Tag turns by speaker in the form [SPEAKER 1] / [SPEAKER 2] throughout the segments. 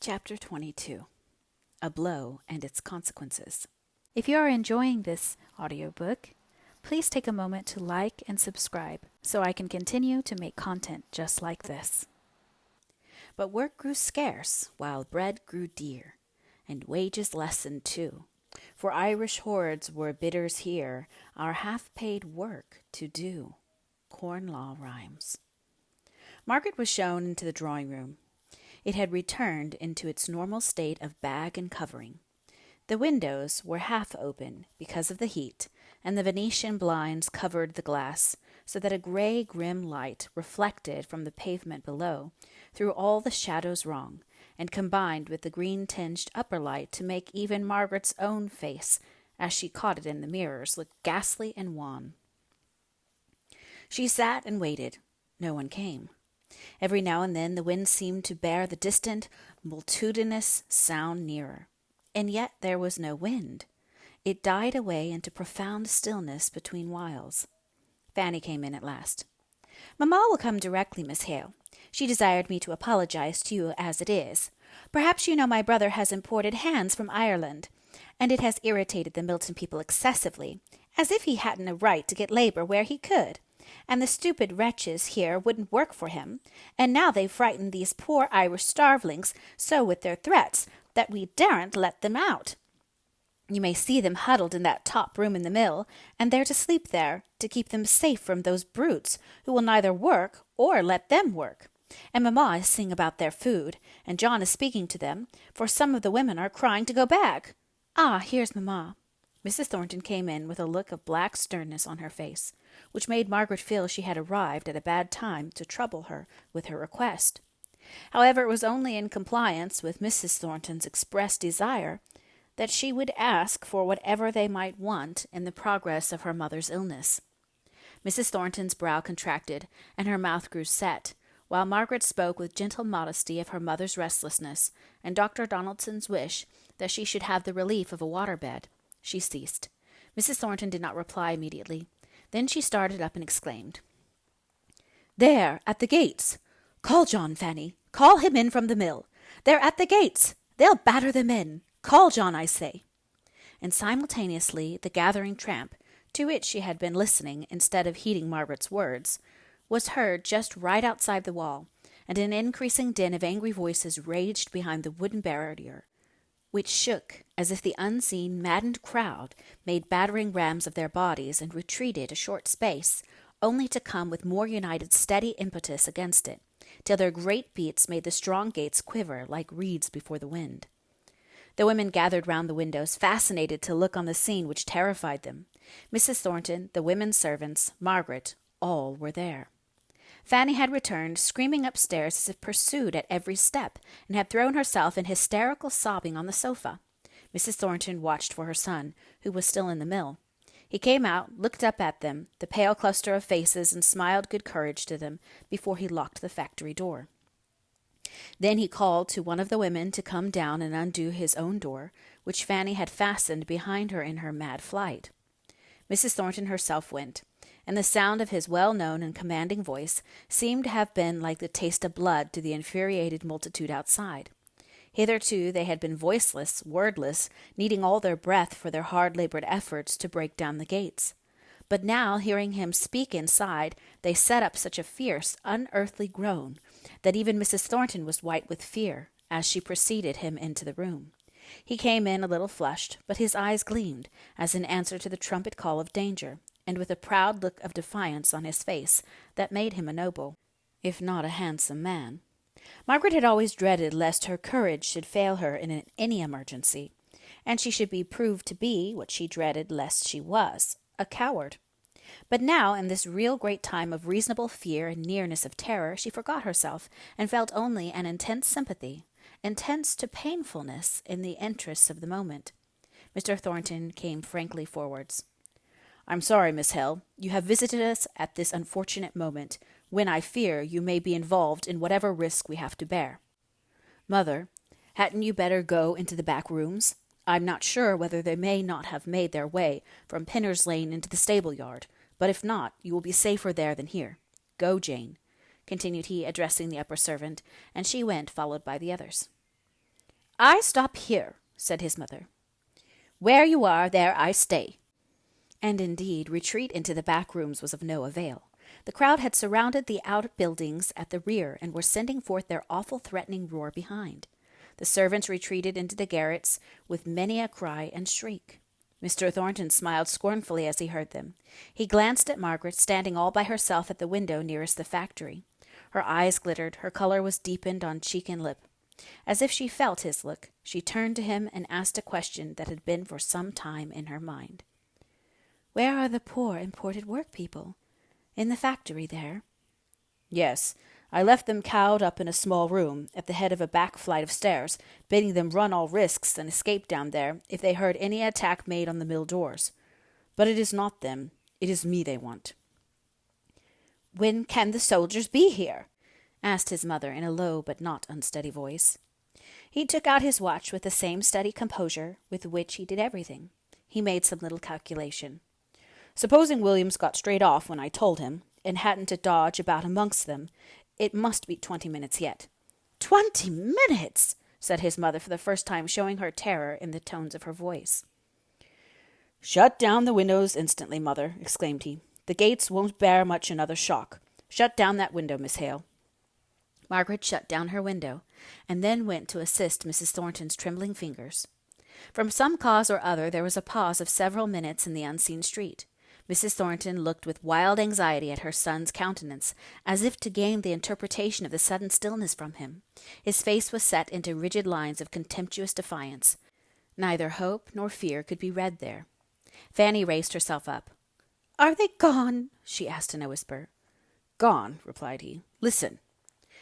[SPEAKER 1] Chapter 22. A Blow and Its Consequences. If you are enjoying this audiobook, please take a moment to like and subscribe so I can continue to make content just like this. But work grew scarce while bread grew dear, and wages lessened too. For Irish hordes were bidders here, our half-paid work to do. Corn Law Rhymes. Margaret was shown into the drawing-room. It had returned into its normal state of bag and covering. The windows were half open because of the heat, and the Venetian blinds covered the glass, so that a gray, grim light reflected from the pavement below threw all the shadows wrong, and combined with the green-tinged upper light to make even Margaret's own face, as she caught it in the mirrors, look ghastly and wan. She sat and waited. No one came. Every now and then the wind seemed to bear the distant, multitudinous sound nearer. And yet there was no wind. It died away into profound stillness between whiles. Fanny came in at last. "Mamma will come directly, Miss Hale. She desired me to apologize to you as it is. Perhaps you know my brother has imported hands from Ireland, and it has irritated the Milton people excessively, as if he hadn't a right to get labor where he could. And the stupid wretches here wouldn't work for him, and now they've frightened these poor Irish starvelings so with their threats that we daren't let them out. You may see them huddled in that top room in the mill, and they're to sleep there, to keep them safe from those brutes who will neither work or let them work. And Mamma is seeing about their food, and John is speaking to them, for some of the women are crying to go back. Ah, here's Mamma." Mrs. Thornton came in with a look of black sternness on her face, which made Margaret feel she had arrived at a bad time to trouble her with her request. However, it was only in compliance with Mrs. Thornton's expressed desire that she would ask for whatever they might want in the progress of her mother's illness. Mrs. Thornton's brow contracted, and her mouth grew set, while Margaret spoke with gentle modesty of her mother's restlessness and Dr. Donaldson's wish that she should have the relief of a water-bed. She ceased. Mrs. Thornton did not reply immediately. Then she started up and exclaimed, "There, at the gates! Call John, Fanny. Call him in from the mill. They're at the gates. They'll batter them in. Call John, I say." And simultaneously the gathering tramp, to which she had been listening instead of heeding Margaret's words, was heard just right outside the wall, and an increasing din of angry voices raged behind the wooden barrier, which shook as if the unseen, maddened crowd made battering rams of their bodies and retreated a short space, only to come with more united steady impetus against it, till their great beats made the strong gates quiver like reeds before the wind. The women gathered round the windows, fascinated to look on the scene which terrified them. Mrs. Thornton, the women's servants, Margaret, all were there. Fanny had returned, screaming upstairs as if pursued at every step, and had thrown herself in hysterical sobbing on the sofa. Mrs. Thornton watched for her son, who was still in the mill. He came out, looked up at them, the pale cluster of faces, and smiled good courage to them before he locked the factory door. Then he called to one of the women to come down and undo his own door, which Fanny had fastened behind her in her mad flight. Mrs. Thornton herself went, and the sound of his well-known and commanding voice seemed to have been like the taste of blood to the infuriated multitude outside. Hitherto they had been voiceless, wordless, needing all their breath for their hard-labored efforts to break down the gates. But now, hearing him speak inside, they set up such a fierce, unearthly groan that even Mrs. Thornton was white with fear as she preceded him into the room. He came in a little flushed, but his eyes gleamed as in answer to the trumpet call of danger, and with a proud look of defiance on his face that made him a noble, if not a handsome man. Margaret had always dreaded lest her courage should fail her in any emergency, and she should be proved to be what she dreaded lest she was, a coward. But now, in this real great time of reasonable fear and nearness of terror, she forgot herself, and felt only an intense sympathy, intense to painfulness in the interests of the moment. Mr. Thornton came frankly forwards. "I'm sorry, Miss Hale, you have visited us at this unfortunate moment, when I fear you may be involved in whatever risk we have to bear. Mother, hadn't you better go into the back rooms? I'm not sure whether they may not have made their way from Pinner's Lane into the stable-yard, but if not, you will be safer there than here. Go, Jane," continued he, addressing the upper servant, and she went, followed by the others.
[SPEAKER 2] I stop here, said his mother. Where you are, there I stay.
[SPEAKER 1] And indeed, retreat into the back rooms was of no avail. The crowd had surrounded the outbuildings at the rear and were sending forth their awful threatening roar behind. The servants retreated into the garrets with many a cry and shriek. Mr. Thornton smiled scornfully as he heard them. He glanced at Margaret, standing all by herself at the window nearest the factory. Her eyes glittered, her color was deepened on cheek and lip. As if she felt his look, she turned to him and asked a question that had been for some time in her mind. "Where are the poor imported workpeople? In the factory there?"
[SPEAKER 2] "Yes, I left them cowed up in a small room at the head of a back flight of stairs, bidding them run all risks and escape down there if they heard any attack made on the mill doors. But it is not them, it is me they want."
[SPEAKER 1] "When can the soldiers be here?" asked his mother in a low but not unsteady voice. He took out his watch with the same steady composure with which he did everything. He made some little calculation.
[SPEAKER 2] "Supposing Williams got straight off when I told him, and hadn't to dodge about amongst them, it must be 20 minutes yet."
[SPEAKER 1] "20 minutes!" said his mother, for the first time showing her terror in the tones of her voice.
[SPEAKER 2] "Shut down the windows instantly, mother," exclaimed he. "The gates won't bear much another shock. Shut down that window, Miss Hale."
[SPEAKER 1] Margaret shut down her window, and then went to assist Mrs. Thornton's trembling fingers. From some cause or other there was a pause of several minutes in the unseen street. Mrs. Thornton looked with wild anxiety at her son's countenance, as if to gain the interpretation of the sudden stillness from him. His face was set into rigid lines of contemptuous defiance. Neither hope nor fear could be read there. Fanny raised herself up. "Are they gone?" she asked in a whisper.
[SPEAKER 2] "Gone," replied he. "Listen."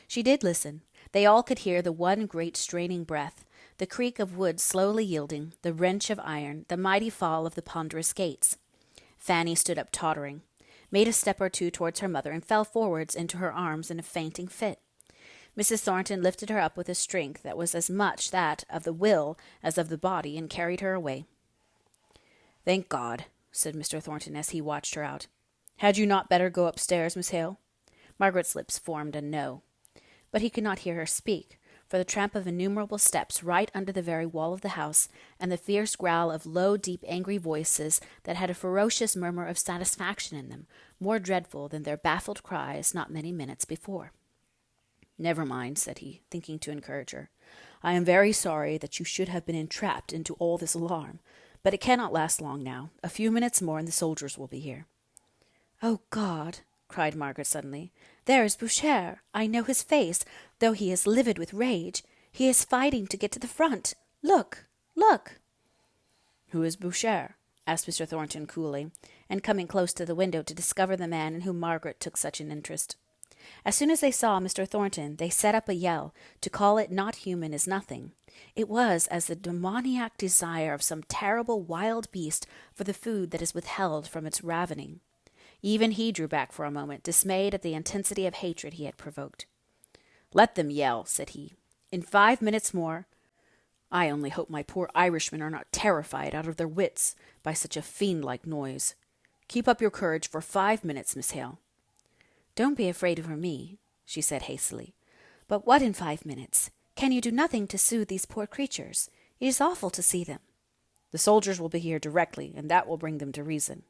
[SPEAKER 1] She did listen. They all could hear the one great straining breath, the creak of wood slowly yielding, the wrench of iron, the mighty fall of the ponderous gates. Fanny stood up tottering, made a step or two towards her mother, and fell forwards into her arms in a fainting fit. Mrs. Thornton lifted her up with a strength that was as much that of the will as of the body, and carried her away.
[SPEAKER 2] "Thank God," said Mr. Thornton as he watched her out. "Had you not better go upstairs, Miss Hale?"
[SPEAKER 1] Margaret's lips formed a no. But he could not hear her speak, for the tramp of innumerable steps right under the very wall of the house, and the fierce growl of low, deep, angry voices that had a ferocious murmur of satisfaction in them, more dreadful than their baffled cries not many minutes before.
[SPEAKER 2] "Never mind," said he, thinking to encourage her. "I am very sorry that you should have been entrapped into all this alarm, but it cannot last long now. A few minutes more and the soldiers will be here."
[SPEAKER 1] "Oh, God!" cried Margaret suddenly. "There is Boucher. I know his face, though he is livid with rage. He is fighting to get to the front. Look! Look!"
[SPEAKER 2] "Who is Boucher?" asked Mr. Thornton coolly, and coming close to the window to discover the man in whom Margaret took such an interest.
[SPEAKER 1] As soon as they saw Mr. Thornton, they set up a yell. To call it not human is nothing. It was as the demoniac desire of some terrible wild beast for the food that is withheld from its ravening. Even he drew back for a moment, dismayed at the intensity of hatred he had provoked.
[SPEAKER 2] "Let them yell," said he. "In 5 minutes more, I only hope my poor Irishmen are not terrified out of their wits by such a fiend-like noise. Keep up your courage for 5 minutes, Miss Hale."
[SPEAKER 1] "Don't be afraid for me," she said hastily. "But what in 5 minutes? Can you do nothing to soothe these poor creatures? It is awful to see them."
[SPEAKER 2] "The soldiers will be here directly, and that will bring them to reason."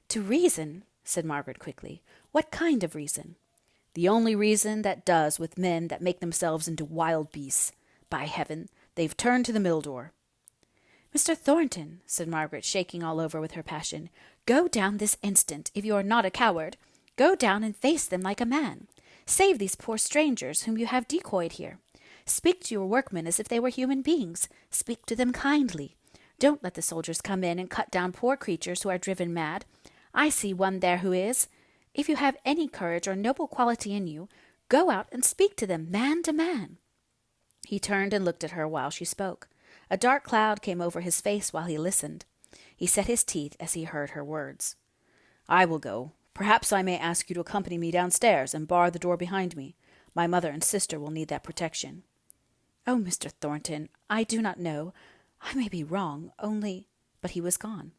[SPEAKER 1] "To reason?" said Margaret quickly. "What kind of reason?"
[SPEAKER 2] "The only reason that does with men that make themselves into wild beasts. By heaven, they've turned to the mill door."
[SPEAKER 1] "Mr. Thornton," said Margaret, shaking all over with her passion, "go down this instant, if you are not a coward. Go down and face them like a man. Save these poor strangers whom you have decoyed here. Speak to your workmen as if they were human beings. Speak to them kindly. Don't let the soldiers come in and cut down poor creatures who are driven mad. I see one there who is. If you have any courage or noble quality in you, go out and speak to them, man to man." He turned and looked at her while she spoke. A dark cloud came over his face while he listened. He set his teeth as he heard her words.
[SPEAKER 2] "I will go. Perhaps I may ask you to accompany me downstairs and bar the door behind me. My mother and sister will need that protection."
[SPEAKER 1] "Oh, Mr. Thornton, I do not know. I may be wrong, only—" But he was gone.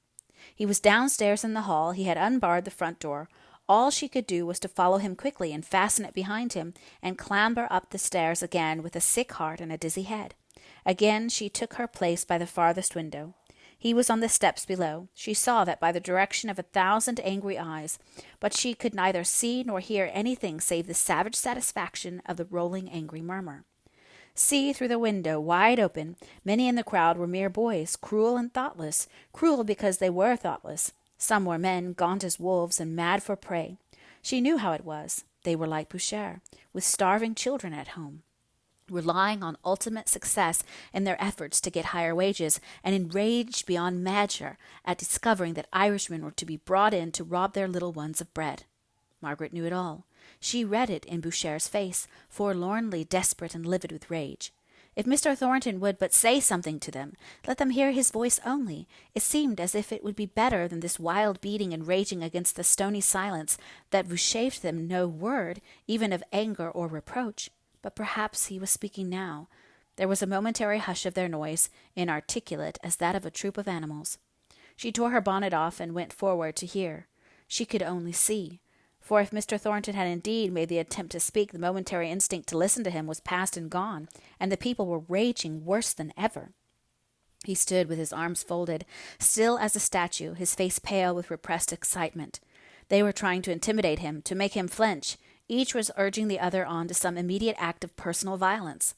[SPEAKER 1] He was downstairs in the hall. He had unbarred the front door. All she could do was to follow him quickly and fasten it behind him, and clamber up the stairs again with a sick heart and a dizzy head.
[SPEAKER 2] Again she took her place by the farthest window. He was on the steps below. She saw that by the direction of 1,000 angry eyes, but she could neither see nor hear anything save the savage satisfaction of the rolling angry murmur. See, through the window, wide open, many in the crowd were mere boys, cruel and thoughtless, cruel because they were thoughtless. Some were men, gaunt as wolves and mad for prey. She knew how it was. They were like Boucher, with starving children at home, relying on ultimate success in their efforts to get higher wages, and enraged beyond measure at discovering that Irishmen were to be brought in to rob their little ones of bread. Margaret knew it all. She read it in Boucher's face, forlornly desperate and livid with rage. If Mr. Thornton would but say something to them, let them hear his voice only, it seemed as if it would be better than this wild beating and raging against the stony silence that vouchsafed them no word, even of anger or reproach. But perhaps he was speaking now. There was a momentary hush of their noise, inarticulate as that of a troop of animals. She tore her bonnet off and went forward to hear. She could only see. For if Mr. Thornton had indeed made the attempt to speak, the momentary instinct to listen to him was past and gone, and the people were raging worse than ever. He stood with his arms folded, still as a statue, his face pale with repressed excitement. They were trying to intimidate him, to make him flinch. Each was urging the other on to some immediate act of personal violence.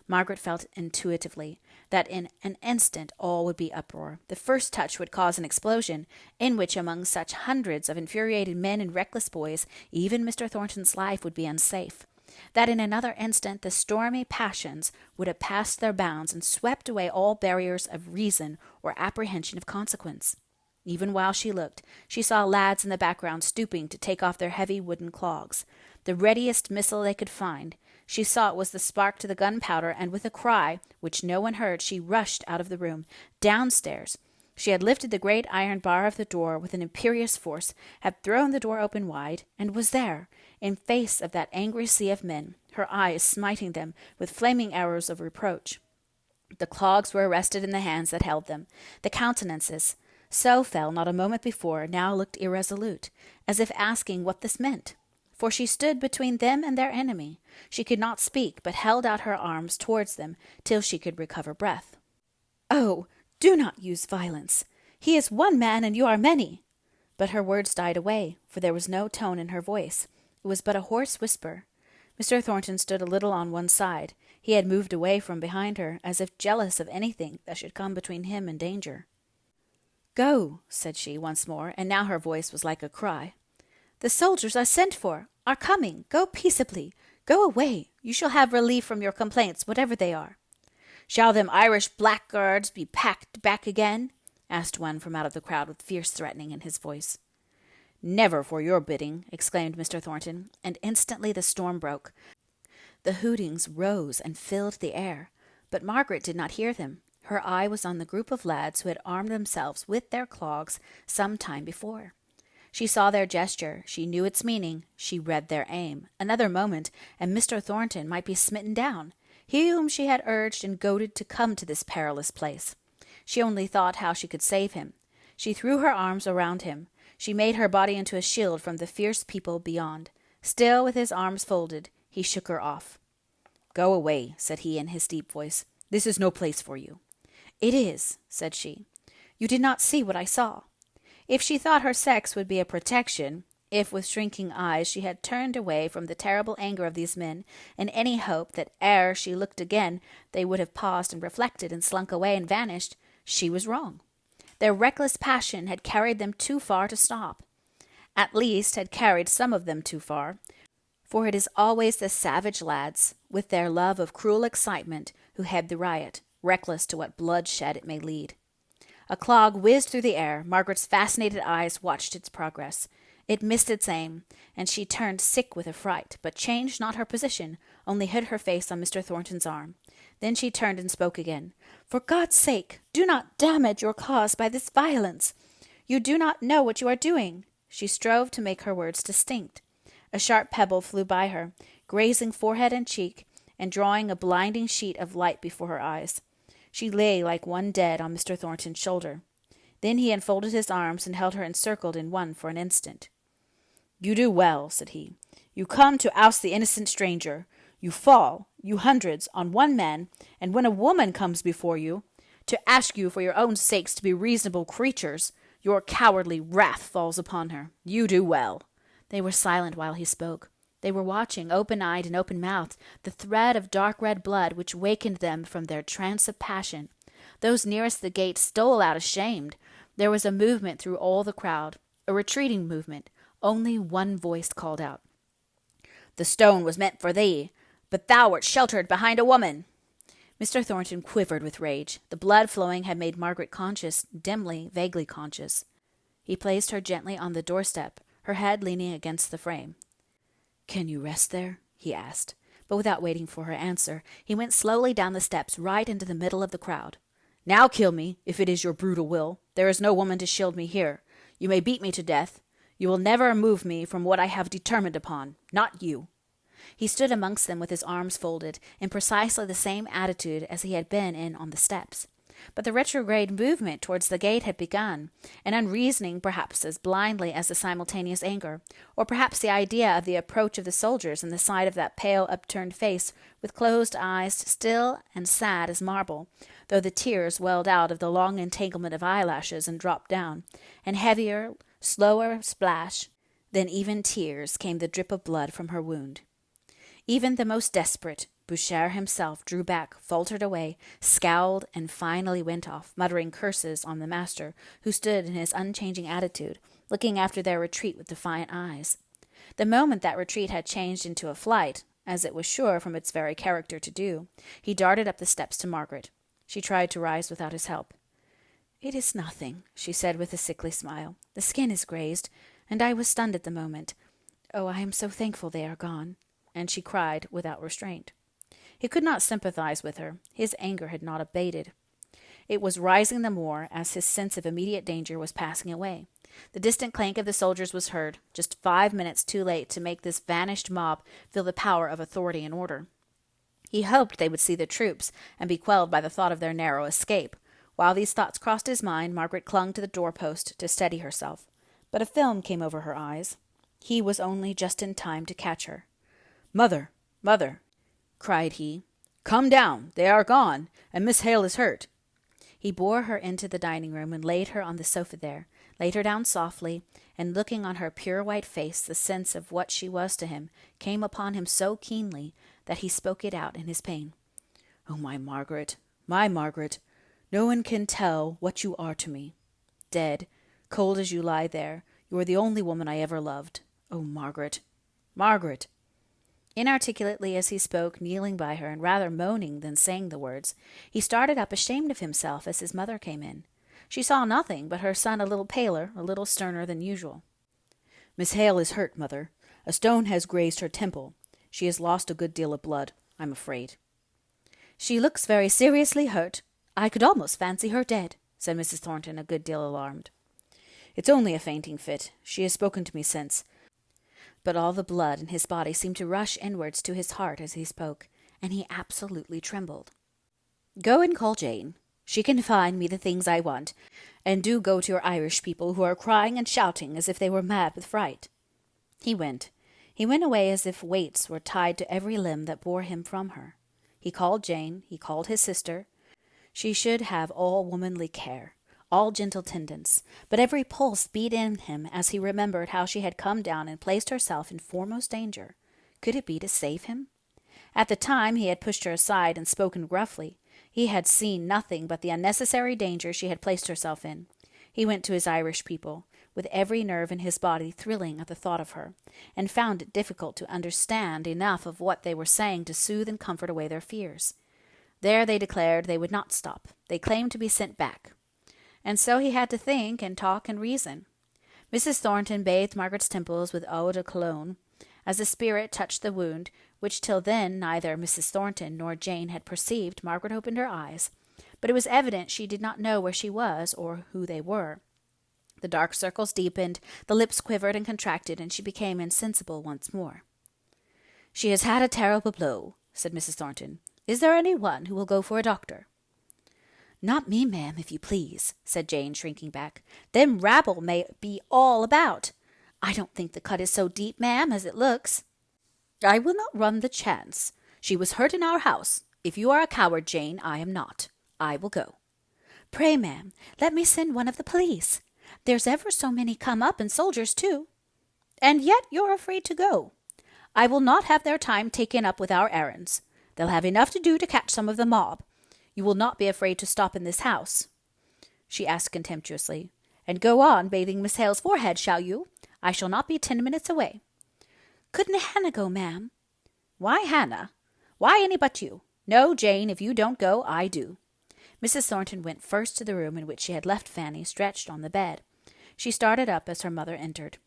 [SPEAKER 2] Margaret felt intuitively that in an instant all would be uproar. The first touch would cause an explosion, in which among such hundreds of infuriated men and reckless boys, even Mr. Thornton's life would be unsafe. That in another instant the stormy passions would have passed their bounds and swept away all barriers of reason or apprehension of consequence. Even while she looked, she saw lads in the background stooping to take off their heavy wooden clogs, the readiest missile they could find. She saw it was the spark to the gunpowder, and with a cry, which no one heard, she rushed out of the room, downstairs. She had lifted the great iron bar of the door with an imperious force, had thrown the door open wide, and was there, in face of that angry sea of men, her eyes smiting them with flaming arrows of reproach. The clogs were arrested in the hands that held them. The countenances, so fell not a moment before, now looked irresolute, as if asking what this meant. For she stood between them and their enemy. She could not speak, but held out her arms towards them till she could recover breath. "Oh, do not use violence. He is one man, and you are many." But her words died away, for there was no tone in her voice. It was but a hoarse whisper. Mr. Thornton stood a little on one side. He had moved away from behind her, as if jealous of anything that should come between him and danger. "Go," said she once more, and now her voice was like a cry. "The soldiers are sent for, are coming. Go peaceably. Go away. You shall have relief from your complaints, whatever they are." "Shall them Irish blackguards be packed back again?" asked one from out of the crowd with fierce threatening in his voice. "Never for your bidding," exclaimed Mr. Thornton, and instantly the storm broke. The hootings rose and filled the air, but Margaret did not hear them. Her eye was on the group of lads who had armed themselves with their clogs some time before. She saw their gesture, she knew its meaning, she read their aim. Another moment, and Mr. Thornton might be smitten down, he whom she had urged and goaded to come to this perilous place. She only thought how she could save him. She threw her arms around him. She made her body into a shield from the fierce people beyond. Still with his arms folded, he shook her off. "Go away," said he in his deep voice. "This is no place for you." "It is," said she. "You did not see what I saw." If she thought her sex would be a protection, if with shrinking eyes she had turned away from the terrible anger of these men, in any hope that ere she looked again they would have paused and reflected and slunk away and vanished, she was wrong. Their reckless passion had carried them too far to stop. At least had carried some of them too far, for it is always the savage lads, with their love of cruel excitement, who head the riot, reckless to what bloodshed it may lead. A clog whizzed through the air. Margaret's fascinated eyes watched its progress. It missed its aim, and she turned sick with affright, but changed not her position, only hid her face on Mr. Thornton's arm. Then she turned and spoke again. "For God's sake, do not damage your cause by this violence. You do not know what you are doing." She strove to make her words distinct. A sharp pebble flew by her, grazing forehead and cheek, and drawing a blinding sheet of light before her eyes. She lay like one dead on Mr. Thornton's shoulder. Then he unfolded his arms and held her encircled in one for an instant. "You do well," said he. "You come to oust the innocent stranger. You fall, you hundreds, on one man, and when a woman comes before you, to ask you for your own sakes to be reasonable creatures, your cowardly wrath falls upon her. You do well."
[SPEAKER 1] They were silent while he spoke. They were watching, open-eyed and open-mouthed, the thread of dark red blood which wakened them from their trance of passion. Those nearest the gate stole out ashamed. There was a movement through all the crowd, a retreating movement. Only one voice called out,
[SPEAKER 2] "The stone was meant for thee, but thou wert sheltered behind a woman."
[SPEAKER 1] Mr. Thornton quivered with rage. The blood flowing had made Margaret conscious, dimly, vaguely conscious. He placed her gently on the doorstep, her head leaning against the frame. "Can you rest there?" he asked. But without waiting for her answer, he went slowly down the steps right into the middle of the crowd.
[SPEAKER 2] "Now kill me, if it is your brutal will. There is no woman to shield me here. You may beat me to death. You will never move me from what I have determined upon. Not you."
[SPEAKER 1] He stood amongst them with his arms folded, in precisely the same attitude as he had been in on the steps. But the retrograde movement towards the gate had begun, and unreasoning perhaps as blindly as the simultaneous anger, or perhaps the idea of the approach of the soldiers and the sight of that pale upturned face with closed eyes, still and sad as marble, though the tears welled out of the long entanglement of eyelashes and dropped down, and heavier, slower splash than even tears came the drip of blood from her wound. Even the most desperate, Boucher himself, drew back, faltered away, scowled, and finally went off, muttering curses on the master, who stood in his unchanging attitude, looking after their retreat with defiant eyes. The moment that retreat had changed into a flight, as it was sure from its very character to do, he darted up the steps to Margaret. She tried to rise without his help. "It is nothing," she said with a sickly smile. "The skin is grazed, and I was stunned at the moment. Oh, I am so thankful they are gone." And she cried without restraint. He could not sympathize with her. His anger had not abated. It was rising the more as his sense of immediate danger was passing away. The distant clank of the soldiers was heard, just 5 minutes too late to make this vanished mob feel the power of authority and order. He hoped they would see the troops and be quelled by the thought of their narrow escape. While these thoughts crossed his mind, Margaret clung to the doorpost to steady herself. But a film came over her eyes. He was only just in time to catch her. "Mother, mother," cried he, "come down. They are gone, and Miss Hale is hurt." He bore her into the dining room and laid her on the sofa there, laid her down softly, and looking on her pure white face, the sense of what she was to him came upon him so keenly that he spoke it out in his pain. "Oh, my Margaret, no one can tell what you are to me. Dead, cold as you lie there, you are the only woman I ever loved. Oh, Margaret, Margaret!" Inarticulately as he spoke, kneeling by her and rather moaning than saying the words, he started up ashamed of himself as his mother came in. She saw nothing but her son a little paler, a little sterner than usual. "Miss Hale is hurt, mother. A stone has grazed her temple. She has lost a good deal of blood, I'm afraid." "She looks very seriously hurt. I could almost fancy her dead," said Mrs. Thornton, a good deal alarmed. "It's only a fainting fit. She has spoken to me since." But all the blood in his body seemed to rush inwards to his heart as he spoke, and he absolutely trembled. "Go and call Jane. She can find me the things I want, and do go to your Irish people who are crying and shouting as if they were mad with fright." He went. He went away as if weights were tied to every limb that bore him from her. He called Jane. He called his sister. She should have all womanly care, all gentle tendance, but every pulse beat in him as he remembered how she had come down and placed herself in foremost danger. Could it be to save him? At the time he had pushed her aside and spoken gruffly. He had seen nothing but the unnecessary danger she had placed herself in. He went to his Irish people, with every nerve in his body thrilling at the thought of her, and found it difficult to understand enough of what they were saying to soothe and comfort away their fears. There they declared they would not stop. They claimed to be sent back. And so he had to think and talk and reason. Mrs. Thornton bathed Margaret's temples with eau de cologne. As the spirit touched the wound, which till then neither Mrs. Thornton nor Jane had perceived, Margaret opened her eyes. But it was evident she did not know where she was or who they were. The dark circles deepened, the lips quivered and contracted, and she became insensible once more. "She has had a terrible blow," said Mrs. Thornton. "Is there any one who will go for a doctor?" "Not me, ma'am, if you please," said Jane, shrinking back. "Them rabble may be all about. I don't think the cut is so deep, ma'am, as it looks." "I will not run the chance,"
[SPEAKER 2] She was hurt in our house. If you are a coward, Jane, I am not. I will go."
[SPEAKER 1] "Pray, ma'am, let me send one of the police. There's ever so many come up, and soldiers too."
[SPEAKER 2] "And yet you're afraid to go. I will not have their time taken up with our errands. They'll have enough to do to catch some of the mob. You will not be afraid to stop in this house?" she asked contemptuously. "And go on bathing Miss Hale's forehead, shall you? I shall not be 10 minutes away."
[SPEAKER 1] "Couldn't Hannah go, ma'am?"
[SPEAKER 2] "Why Hannah? Why any but you? No, Jane, if you don't go, I do." Mrs. Thornton went first to the room in which she had left Fanny stretched on the bed. She started up as her mother entered.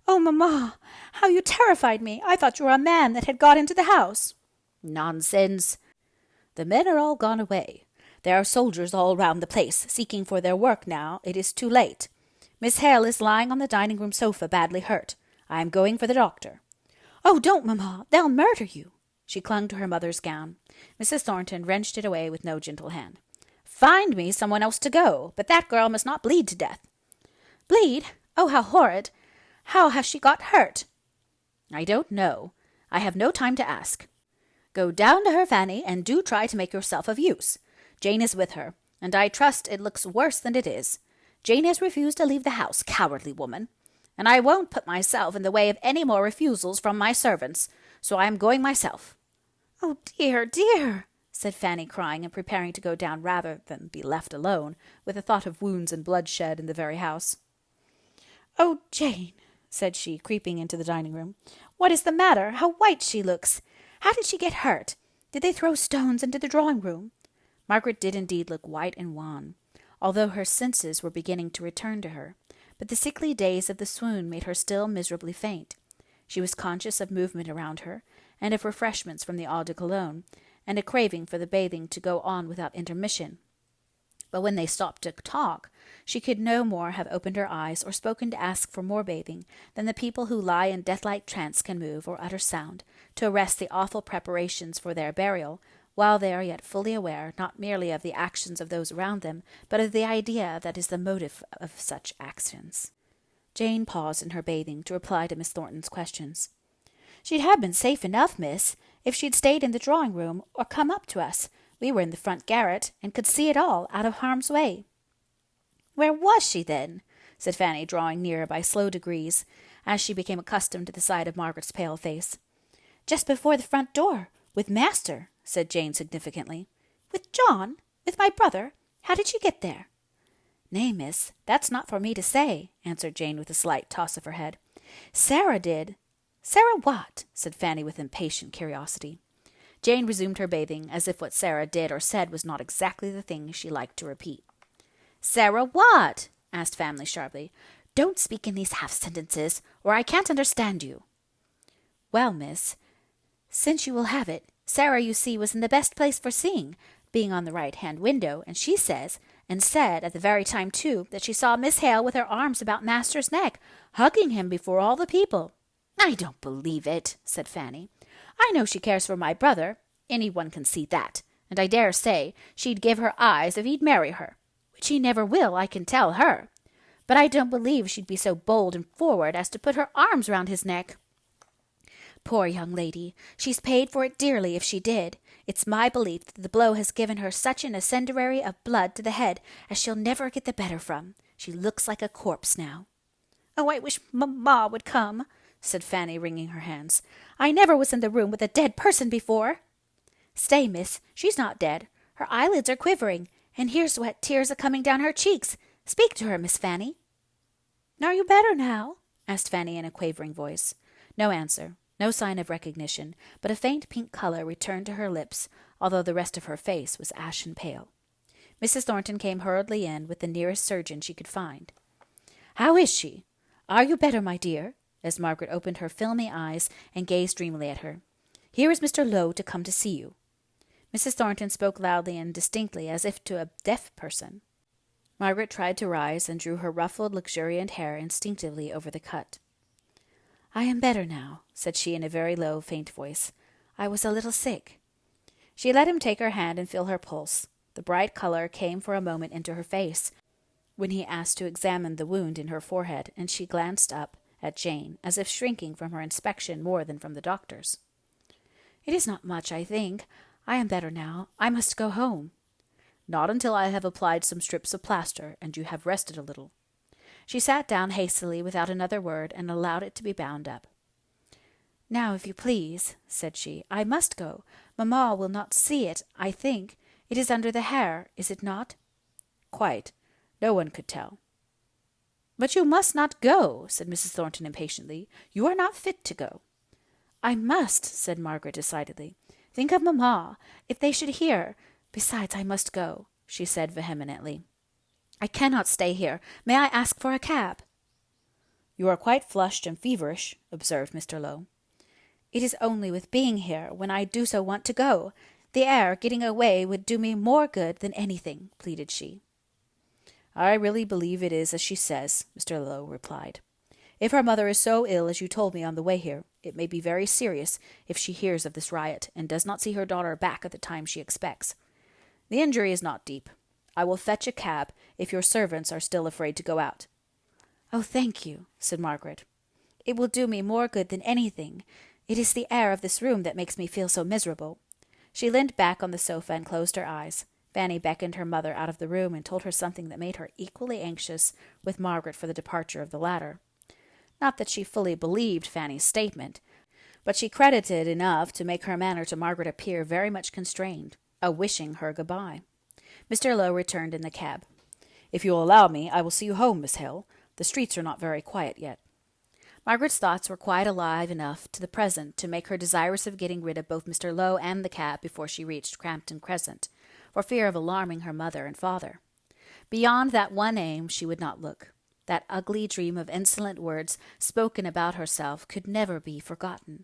[SPEAKER 1] "Oh, mamma, how you terrified me! I thought you were a man that had got into the house."
[SPEAKER 2] "Nonsense! The men are all gone away. There are soldiers all round the place, seeking for their work now. It is too late. Miss Hale is lying on the dining-room sofa, badly hurt. I am going for the doctor."
[SPEAKER 1] "Oh, don't, mamma! They'll murder you."
[SPEAKER 2] She clung to her mother's gown. Mrs. Thornton wrenched it away with no gentle hand. "Find me someone else to go, but that girl must not bleed to death."
[SPEAKER 1] "Bleed? Oh, how horrid! How has she got hurt?"
[SPEAKER 2] "I don't know. I have no time to ask. Go down to her, Fanny, and do try to make yourself of use. Jane is with her, and I trust it looks worse than it is. Jane has refused to leave the house, cowardly woman. And I won't put myself in the way of any more refusals from my servants, so I am going myself."
[SPEAKER 1] "Oh, dear, dear,"
[SPEAKER 2] said Fanny, crying and preparing to go down rather than be left alone with the thought of wounds and bloodshed in the very house.
[SPEAKER 1] "Oh, Jane," said she, creeping into the dining-room, "what is the matter? How white she looks! How did she get hurt? Did they throw stones into the drawing-room?"
[SPEAKER 2] Margaret did indeed look white and wan, although her senses were beginning to return to her, but the sickly days of the swoon made her still miserably faint. She was conscious of movement around her, and of refreshments from the eau de cologne, and a craving for the bathing to go on without intermission. But when they stopped to talk, she could no more have opened her eyes or spoken to ask for more bathing than the people who lie in death-like trance can move or utter sound to arrest the awful preparations for their burial, while they are yet fully aware not merely of the actions of those around them, but of the idea that is the motive of such actions. Jane paused in her bathing to reply to Miss Thornton's questions.
[SPEAKER 1] "She'd have been safe enough, miss, if she'd stayed in the drawing-room or come up to us. We were in the front garret, and could see it all out of harm's way."
[SPEAKER 2] "Where was she, then?" said Fanny, drawing nearer by slow degrees, as she became accustomed to the sight of Margaret's pale face.
[SPEAKER 1] "Just before the front door, with master," said Jane significantly. "With John? With my brother? How did she get there?"
[SPEAKER 2] "Nay, miss, that's not for me to say," answered Jane with a slight toss of her head. "Sarah did."
[SPEAKER 1] "Sarah what?"
[SPEAKER 2] said Fanny with impatient curiosity. Jane resumed her bathing, as if what Sarah did or said was not exactly the thing she liked to repeat.
[SPEAKER 1] "Sarah what?" asked Fanny sharply. "Don't speak in these half-sentences, or I can't understand you."
[SPEAKER 2] "Well, miss,
[SPEAKER 1] since you will have it, Sarah, you see, was in the best place for seeing, being on the right-hand window, and she says, and said at the very time, too, that she saw Miss Hale with her arms about master's neck, hugging him before all the people."
[SPEAKER 2] "I don't believe it," said Fanny.
[SPEAKER 1] "I know she cares for my brother.
[SPEAKER 2] Any one can see that, and I dare say she'd give her eyes if he'd marry her,
[SPEAKER 1] which he never will, I can tell her. But I don't believe she'd be so bold and forward as to put her arms round his neck. Poor young lady, she's paid for it dearly if she did. It's my belief that the blow has given her such an incendiary of blood to the head as she'll never get the better from. She looks like a corpse now." "Oh, I wish mamma would come," said Fanny, wringing her hands. "I never was in the room with a dead person before." "Stay, miss, she's not dead. Her eyelids are quivering, and here's wet tears a coming down her cheeks. Speak to her, Miss Fanny." "Are you better now?" asked Fanny in a quavering voice.
[SPEAKER 2] No answer. No sign of recognition, but a faint pink color returned to her lips, although the rest of her face was ashen pale. Mrs. Thornton came hurriedly in with the nearest surgeon she could find. "How is she? Are you better, my dear?" as Margaret opened her filmy eyes and gazed dreamily at her. "Here is Mr. Lowe to come to see you." Mrs. Thornton spoke loudly and distinctly, as if to a deaf person. Margaret tried to rise and drew her ruffled, luxuriant hair instinctively over the cut. "I am better now," said she in a very low, faint voice. "I was a little sick." She let him take her hand and feel her pulse. The bright color came for a moment into her face when he asked to examine the wound in her forehead, and she glanced up at Jane, as if shrinking from her inspection more than from the doctor's.
[SPEAKER 1] It is not much, I think. I am better now. I must go home.
[SPEAKER 2] Not until I have applied some strips of plaster, and you have rested a little.
[SPEAKER 1] She sat down hastily without another word, and allowed it to be bound up. Now, if you please, said she, I must go. Mamma will not see it, I think. It is under the hair, is it not?
[SPEAKER 2] Quite. No one could tell.
[SPEAKER 1] But you must not go, said Mrs. Thornton impatiently. You are not fit to go. I must, said Margaret decidedly. Think of mamma. If they should hear. Besides, I must go, she said vehemently. I cannot stay here. May I ask for a cab?
[SPEAKER 2] You are quite flushed and feverish, observed Mr. Lowe.
[SPEAKER 1] It is only with being here, when I do so want to go. The air, getting away, would do me more good than anything, pleaded she.
[SPEAKER 2] I really believe it is as she says, Mr. Lowe replied. If her mother is so ill as you told me on the way here, it may be very serious if she hears of this riot and does not see her daughter back at the time she expects. The injury is not deep. I will fetch a cab if your servants are still afraid to go out.
[SPEAKER 1] Oh, thank you, said Margaret. It will do me more good than anything. It is the air of this room that makes me feel so miserable. She leaned back on the sofa and closed her eyes. Fanny beckoned her mother out of the room and told her something that made her equally anxious with Margaret for the departure of the latter. Not that she fully believed Fanny's statement, but she credited enough to make her manner to Margaret appear very much constrained, a wishing her good-bye. Mr. Lowe returned in the cab. If you will allow me, I will see you home, Miss Hale. The streets are not very quiet yet. Margaret's thoughts were quite alive enough to the present to make her desirous of getting rid of both Mr. Lowe and the cab before she reached Crampton Crescent, for fear of alarming her mother and father. Beyond that one aim she would not look. That ugly dream of insolent words spoken about herself could never be forgotten,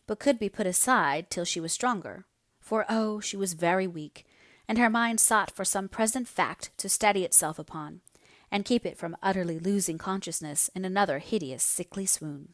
[SPEAKER 1] but could be put aside till she was stronger. For, oh, she was very weak, and her mind sought for some present fact to steady itself upon, and keep it from utterly losing consciousness in another hideous sickly swoon.